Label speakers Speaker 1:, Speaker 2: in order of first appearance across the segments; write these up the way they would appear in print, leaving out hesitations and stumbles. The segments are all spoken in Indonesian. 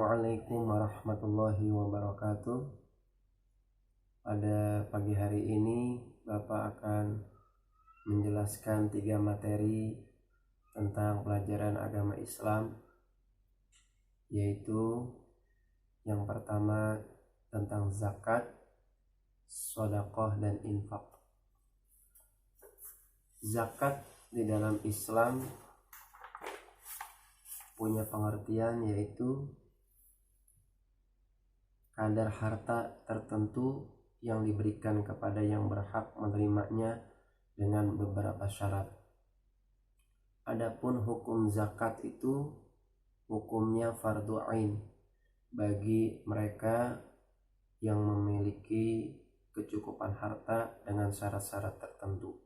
Speaker 1: Assalamualaikum warahmatullahi wabarakatuh. Pada pagi hari ini Bapak akan menjelaskan 3 materi tentang pelajaran agama Islam, yaitu yang pertama tentang zakat, sedekah dan infak. Zakat di dalam Islam punya pengertian yaitu kadar harta tertentu yang diberikan kepada yang berhak menerimanya dengan beberapa syarat. Adapun hukum zakat itu hukumnya fardu ain bagi mereka yang memiliki kecukupan harta dengan syarat-syarat tertentu.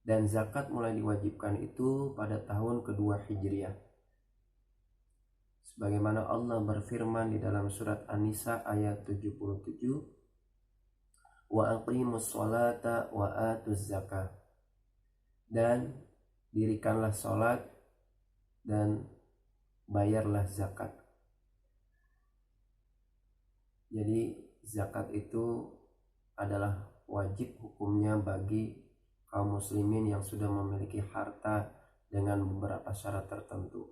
Speaker 1: Dan zakat mulai diwajibkan itu pada tahun kedua Hijriah. Sebagaimana Allah berfirman di dalam surat An-Nisa ayat 77, wa aqimus sholata wa atuz zakah, dan dirikanlah sholat dan bayarlah zakat. Jadi zakat itu adalah wajib hukumnya bagi kaum muslimin yang sudah memiliki harta dengan beberapa syarat tertentu.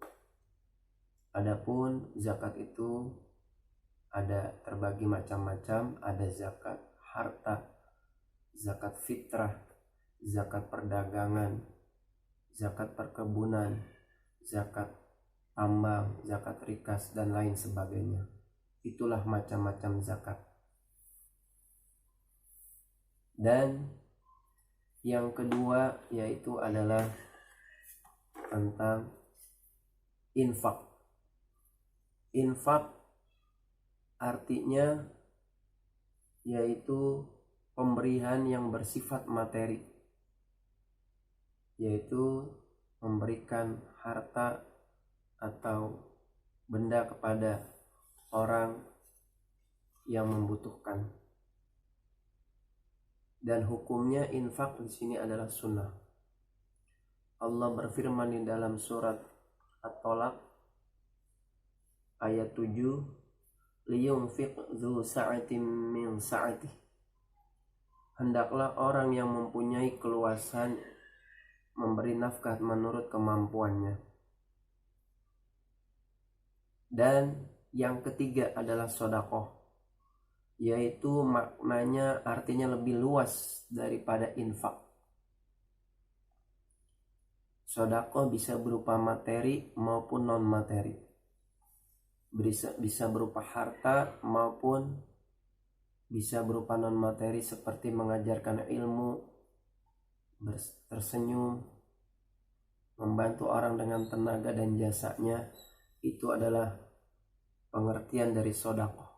Speaker 1: Adapun zakat itu ada terbagi macam-macam, ada zakat harta, zakat fitrah, zakat perdagangan, zakat perkebunan, zakat tambang, zakat rikas dan lain sebagainya. Itulah macam-macam zakat. Dan yang kedua yaitu adalah tentang infak. Infak artinya yaitu pemberian yang bersifat materi, yaitu memberikan harta atau benda kepada orang yang membutuhkan. Dan hukumnya infak di sini adalah sunnah. Allah berfirman di dalam surat At-Tolaq ayat 7, liyunfiq dzu sa'atin min sa'atih. Hendaklah orang yang mempunyai keluasan memberi nafkah menurut kemampuannya. Dan yang ketiga adalah sedekah, yaitu maknanya artinya lebih luas daripada infak. Sedekah bisa berupa materi maupun non materi. Bisa berupa harta maupun bisa berupa non materi seperti mengajarkan ilmu, tersenyum, membantu orang dengan tenaga dan jasanya. Itu adalah pengertian dari sedekah.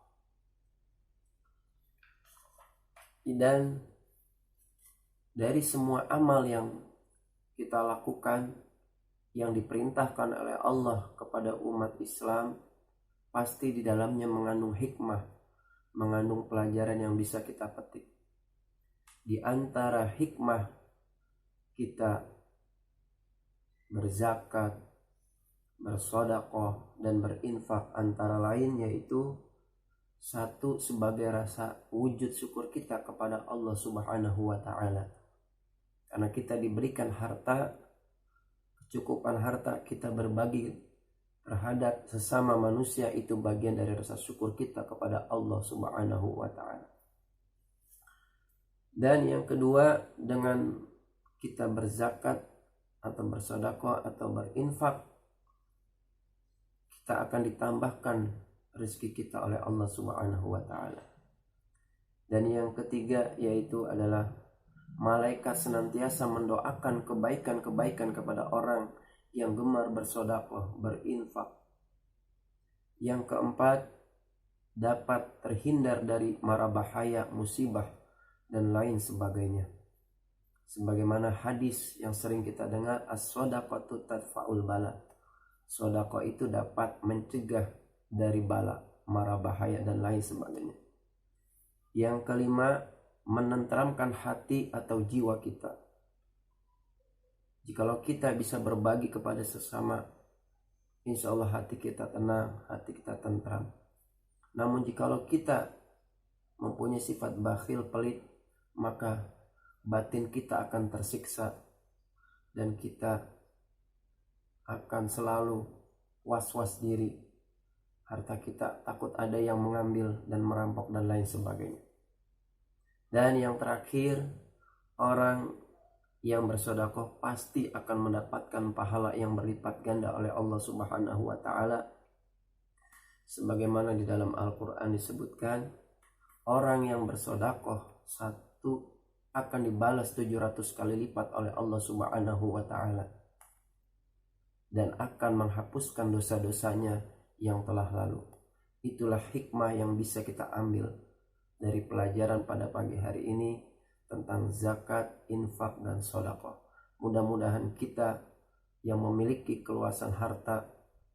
Speaker 1: Dan dari semua amal yang kita lakukan yang diperintahkan oleh Allah kepada umat Islam, pasti di dalamnya mengandung hikmah, mengandung pelajaran yang bisa kita petik. Di antara hikmah kita berzakat, bersedekah dan berinfak antara lain yaitu satu, sebagai rasa wujud syukur kita kepada Allah Subhanahu wa taala. Karena kita diberikan harta, kecukupan harta, kita berbagi terhadap sesama manusia, itu bagian dari rasa syukur kita kepada Allah Subhanahu wa taala. Dan yang kedua, dengan kita berzakat atau bersedekah atau berinfak, kita akan ditambahkan rezeki kita oleh Allah Subhanahu wa taala. Dan yang ketiga yaitu adalah malaikat senantiasa mendoakan kebaikan-kebaikan kepada orang yang gemar bersedekah, berinfak. Yang keempat, dapat terhindar dari mara bahaya, musibah dan lain sebagainya. Sebagaimana hadis yang sering kita dengar, as-shadaqatu tadfa'ul bala. Sedekah itu dapat mencegah dari bala, mara bahaya dan lain sebagainya. Yang kelima, menenteramkan hati atau jiwa kita. Jikalau kita bisa berbagi kepada sesama insya Allah hati kita tenang, hati kita tentram. Namun jikalau kita mempunyai sifat bakhil, pelit, maka batin kita akan tersiksa dan kita akan selalu was-was diri. Harta kita takut ada yang mengambil dan merampok dan lain sebagainya. Dan yang terakhir, orang yang bersedekah pasti akan mendapatkan pahala yang berlipat ganda oleh Allah Subhanahu wa taala. Sebagaimana di dalam Al-Qur'an disebutkan, orang yang bersedekah satu akan dibalas 700 kali lipat oleh Allah Subhanahu wa taala dan akan menghapuskan dosa-dosanya yang telah lalu. Itulah hikmah yang bisa kita ambil dari pelajaran pada pagi hari ini tentang zakat, infak, dan sedekah. Mudah-mudahan kita yang memiliki keluasan harta,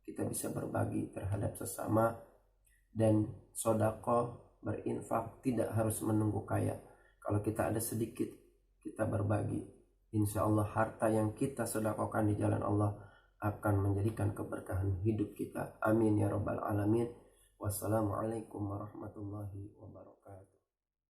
Speaker 1: kita bisa berbagi terhadap sesama, dan sedekah, berinfak tidak harus menunggu kaya. Kalau kita ada sedikit, kita berbagi. Insya Allah harta yang kita sedekahkan di jalan Allah akan menjadikan keberkahan hidup kita. Amin ya rabbal alamin. Wassalamualaikum warahmatullahi wabarakatuh.